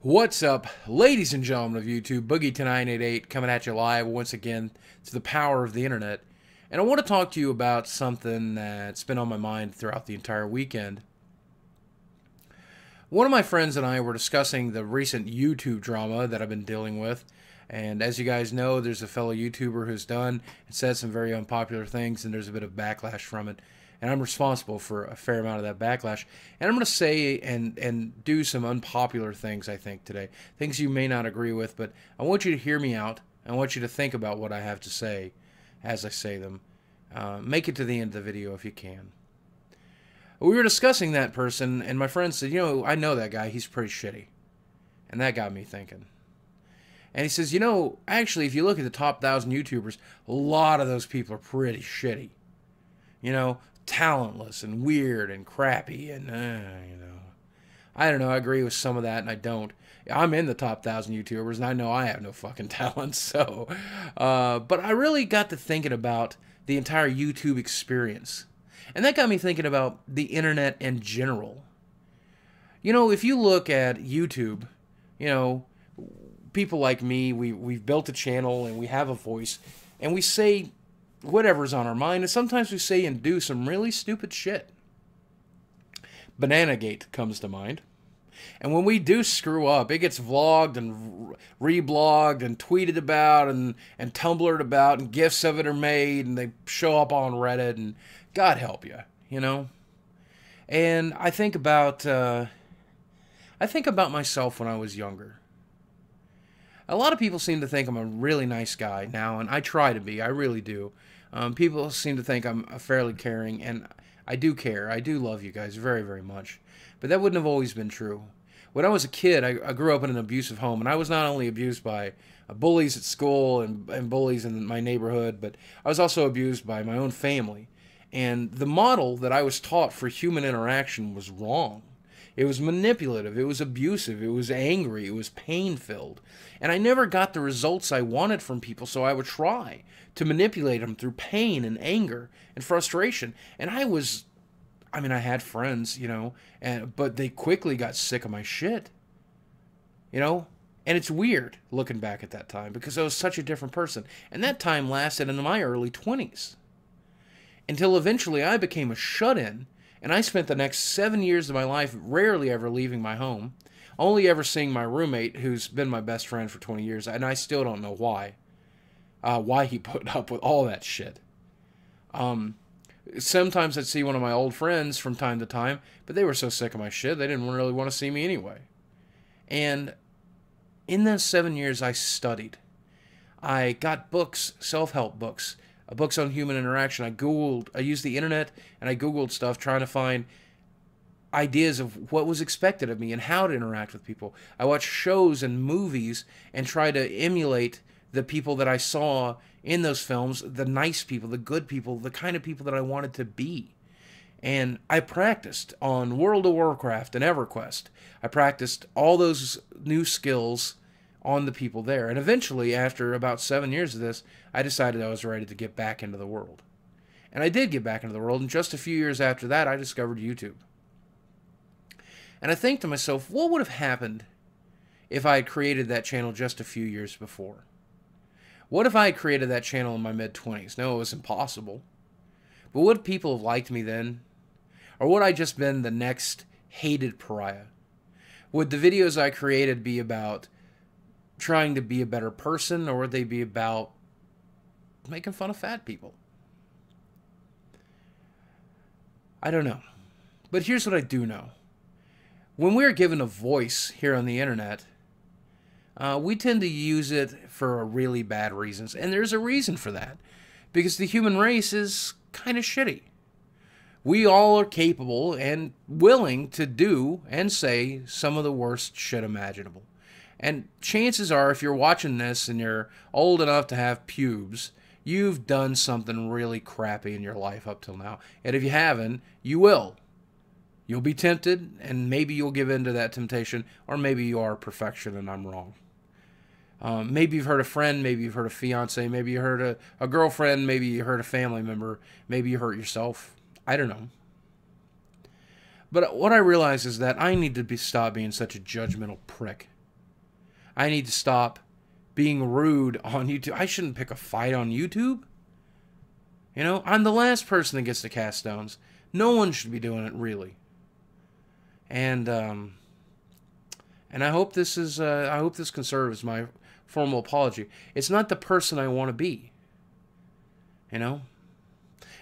What's up, ladies and gentlemen of YouTube? Boogie988 coming at you live once again to the power of the internet. And I want to talk to you about something that's been on my mind throughout the entire weekend. One of my friends and I were discussing the recent YouTube drama that I've been dealing with. And as you guys know, there's a fellow YouTuber who's done and said some very unpopular things, and there's a bit of backlash from it. And I'm responsible for a fair amount of that backlash. And I'm going to say and do some unpopular things, I think, today. Things you may not agree with, but I want you to hear me out. I want you to think about what I have to say as I say them. Make it to the end of the video if you can. We were discussing that person, and my friend said, you know, I know that guy. He's pretty shitty. And that got me thinking. And he says, you know, actually, if you look at the top 1,000 YouTubers, a lot of those people are pretty shitty. You know, talentless and weird and crappy and, you know. I don't know, I agree with some of that and I don't. I'm in the top 1,000 YouTubers and I know I have no fucking talent, so. But I really got to thinking about the entire YouTube experience. And that got me thinking about the internet in general. You know, if you look at YouTube, you know, people like me, we've built a channel and we have a voice and we say whatever's on our mind, and sometimes we say and do some really stupid shit. Bananagate comes to mind. And when we do screw up, it gets vlogged and reblogged and tweeted about and Tumblred about, and GIFs of it are made, and they show up on Reddit, and God help you, you know? And I think about myself when I was younger. A lot of people seem to think I'm a really nice guy now, and I try to be, I really do. People seem to think I'm fairly caring, and I do care. I do love you guys very, very much. But that wouldn't have always been true. When I was a kid, I grew up in an abusive home, and I was not only abused by bullies at school and bullies in my neighborhood, but I was also abused by my own family. And the model that I was taught for human interaction was wrong. It was manipulative, it was abusive, it was angry, it was pain-filled. And I never got the results I wanted from people, so I would try to manipulate them through pain and anger and frustration. And I had friends, you know, but they quickly got sick of my shit. You know? And it's weird looking back at that time because I was such a different person. And that time lasted into my early 20s. Until eventually I became a shut-in. And I spent the next 7 years of my life rarely ever leaving my home, only ever seeing my roommate, who's been my best friend for 20 years, and I still don't know why he put up with all that shit. Sometimes I'd see one of my old friends from time to time, but they were so sick of my shit, they didn't really want to see me anyway. And in those 7 years, I studied. I got books, self-help books, books on human interaction. I used the internet and I Googled stuff trying to find ideas of what was expected of me and how to interact with people. I watched shows and movies and tried to emulate the people that I saw in those films, the nice people, the good people, the kind of people that I wanted to be. And I practiced on World of Warcraft and EverQuest. I practiced all those new skills on the people there. And eventually, after about 7 years of this, I decided I was ready to get back into the world. And I did get back into the world, and just a few years after that, I discovered YouTube. And I think to myself, what would have happened if I had created that channel just a few years before? What if I had created that channel in my mid-20s? No, it was impossible. But would people have liked me then? Or would I just been the next hated pariah? Would the videos I created be about trying to be a better person, or would they be about making fun of fat people? I don't know. But here's what I do know. When we're given a voice here on the internet, we tend to use it for really bad reasons. And there's a reason for that. Because the human race is kind of shitty. We all are capable and willing to do and say some of the worst shit imaginable. And chances are, if you're watching this and you're old enough to have pubes, you've done something really crappy in your life up till now. And if you haven't, you will. You'll be tempted, and maybe you'll give in to that temptation, or maybe you are perfection and I'm wrong. Maybe you've hurt a friend, maybe you've hurt a fiance, maybe you hurt a girlfriend, maybe you hurt a family member, maybe you hurt yourself. I don't know. But what I realize is that I need to stop being such a judgmental prick. I need to stop being rude on YouTube. I shouldn't pick a fight on YouTube. You know, I'm the last person that gets to cast stones. No one should be doing it, really. And I hope this is I hope this can serve as my formal apology. It's not the person I want to be. You know?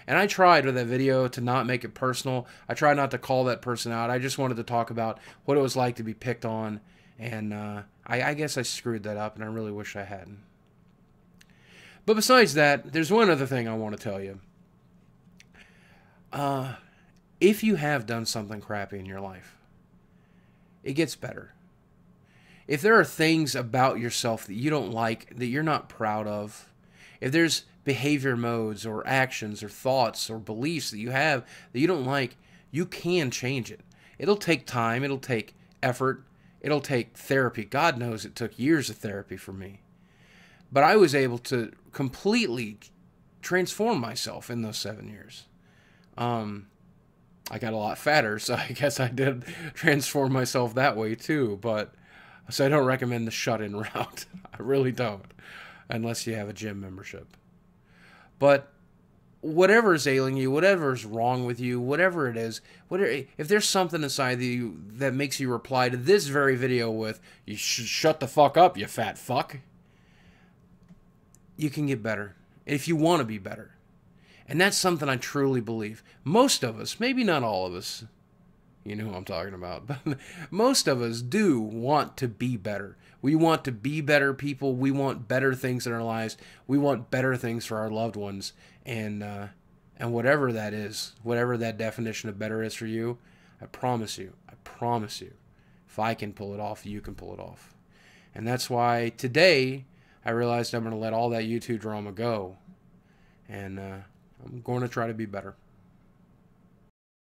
And I tried with that video to not make it personal. I tried not to call that person out. I just wanted to talk about what it was like to be picked on. And I guess I screwed that up, and I really wish I hadn't. But besides that, there's one other thing I want to tell you. If you have done something crappy in your life, it gets better. If there are things about yourself that you don't like, that you're not proud of, if there's behavior modes or actions or thoughts or beliefs that you have that you don't like, you can change it. It'll take time. It'll take effort. It'll take therapy. God knows it took years of therapy for me. But I was able to completely transform myself in those 7 years. I got a lot fatter, so I guess I did transform myself that way too. But so I don't recommend the shut-in route. I really don't, unless you have a gym membership. But whatever is ailing you, whatever is wrong with you, whatever it is, if there's something inside you that makes you reply to this very video with, "You should shut the fuck up, you fat fuck," you can get better if you want to be better. And that's something I truly believe. Most of us, maybe not all of us, you know who I'm talking about, but most of us do want to be better. We want to be better people. We want better things in our lives. We want better things for our loved ones. And whatever that is, whatever that definition of better is for you, I promise you, if I can pull it off, you can pull it off. And that's why today I realized I'm going to let all that YouTube drama go. And I'm going to try to be better.